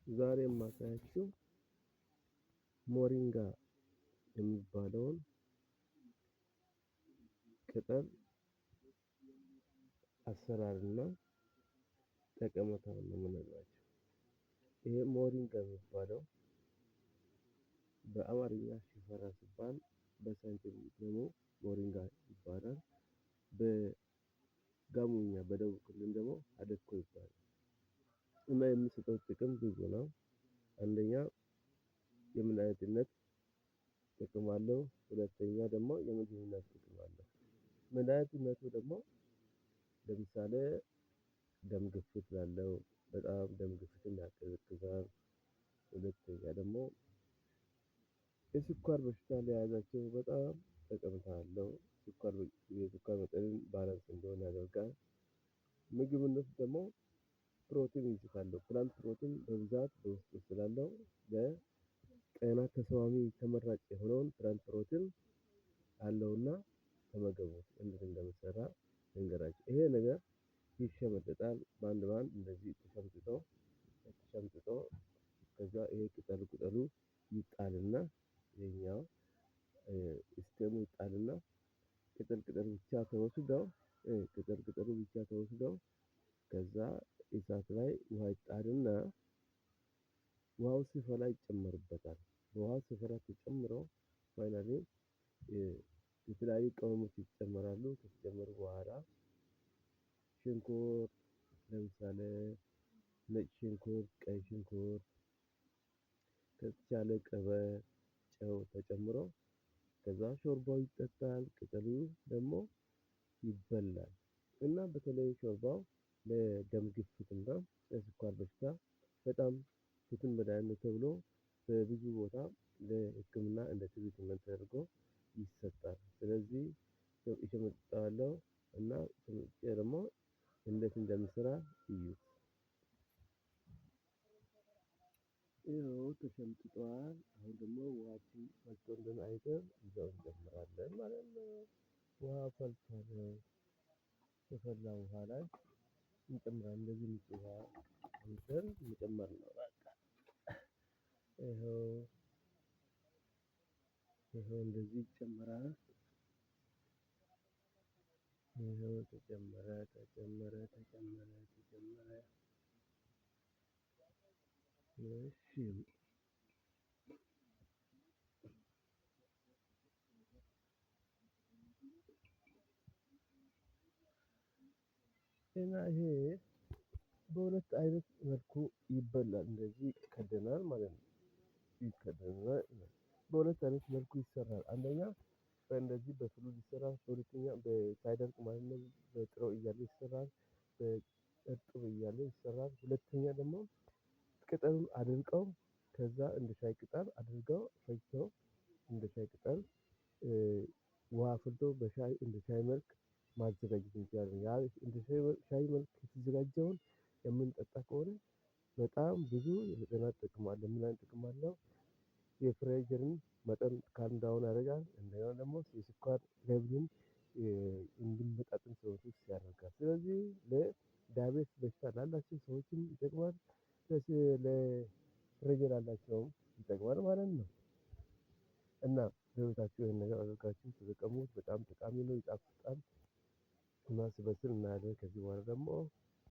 ዛሬ የማሳያችሁ ሞሪንጋ የሚባለውን ቅጠል አሰራርና ጠቀሜታውን ነው የምነግራችሁ። ይሄ ሞሪንጋ የሚባለው በአማርኛ ሽፈራ ሲባል በሳይንቲፊክ ደግሞ ሞሪንጋ ይባላል። በጋሞኛ በደቡብ ክልል ደግሞ አደኮ ይባላል። እና የሚሰጠው ጥቅም ብዙ ነው። አንደኛ የመድኃኒትነት ጥቅም አለው። ሁለተኛ ደግሞ የምግብነት ጥቅም አለው። መድኃኒትነቱ ደግሞ ለምሳሌ ደም ግፊት ላለው በጣም ደም ግፊትን ያቀዘቅዛል። ሁለተኛ ደግሞ የስኳር በሽታ ለያዛቸው በጣም ጠቀሜታ አለው። የስኳር መጠንን ባላንስ እንዲሆን ያደርጋል። ምግብነት ደግሞ ፕሮቲን ይይዛል። ፕላንት ፕሮቲን በብዛት በውስጡ ስላለው ለጤና ተስማሚ ተመራጭ የሆነውን ፕላንት ፕሮቲን አለውና ተመገቡት። እንዴት እንደሚሰራ ልንገራችሁ። ይሄ ነገር ይሸመጠጣል። በአንድ በአንድ እንደዚህ ተሸምጥጦ ከዛ ይሄ ቅጠሉ ይጣልና ይሄኛው ስቴሙ ይጣልና ቅጠሉ ብቻ ተወስዶ ከዛ እሳት ላይ ውሃ ይጣድና ውሃው ሲፈላ ይጨመርበታል። ውሃው ሲፈላ ተጨምሮ ፋይናሊ የተለያዩ ቅመሞች ይጨመራሉ። ከተጨመሩ በኋላ ሽንኩርት ለምሳሌ ነጭ ሽንኩርት፣ ቀይ ሽንኩርት ከተቻለ ጨው ተጨምሮ ከዛ ሾርባው ይጠጣል። ቅጠሉ ደግሞ ይበላል። እና በተለይ ሾርባው ለደም ግፊትና ለስኳር በሽታ በጣም ፍቱን መድኃኒት ተብሎ በብዙ ቦታ ለሕክምና እንደ ትሪትመንት ተደርጎ ይሰጣል። ስለዚህ እሸመጥጠዋለሁ እና ሸምጥጬ ደግሞ እንዴት እንደምሰራ እዩት። ይኸው ተሸምጥጧል። አሁን ደግሞ ውሃችን ፈልቶ እንደሆነ አይተን እዛው እንጨምራለን ማለት ነው። ውሃ ፈልቷል። ከፈላ ውሃ ላይ እንጨምራለን። እንደዚህ ንጹህ ውሃ አምጥተን መጨመር ነው በቃ። ይኸው እንደዚህ ይጨመራል። ይኸው ተጨመረ። እሺ እና ይሄ በሁለት አይነት መልኩ ይበላል። እንደዚህ ይከደናል ማለት ነው። ይከደናል። በሁለት አይነት መልኩ ይሰራል። አንደኛ በእንደዚህ በፍሉድ ይሰራል። ሁለተኛ ሳይደርቅ ማለት ነው በጥሬው እያለ ይሰራል። በእርጥብ እያለ ይሰራል። ሁለተኛ ደግሞ ቅጠሉን አድርቀው ከዛ እንደ ሻይ ቅጠል አድርገው ፈጭተው እንደ ሻይ ቅጠል ውሃ አፍልቶ እንደ ሻይ መልክ ማዘጋጀት እንችላለን። ያ እንደ ሻይ መልክ የተዘጋጀውን የምንጠጣ ከሆነ በጣም ብዙ የጤና ጥቅም አለው። ምን አይነት ጥቅም አለው? የፕሬዠርን መጠን ካልም ዳውን ያደርጋል። እንደገና ደግሞ የስኳር ሌቭልን እንዲመጣጠን ሰውነት ውስጥ ያደርጋል። ስለዚህ ለዳያቤቲስ በሽታ ላላቸው ሰዎችም ይጠቅማል። ለፕሬዠር ላላቸውም ይጠቅማል ማለት ነው። እና በህይወታችሁ ይሄን ነገር አድርጋችሁ ተጠቀሙት። በጣም ጠቃሚ ነው። ይጣፍጣል። እና ሲበስል እናያለን። ከዚህ በኋላ ደግሞ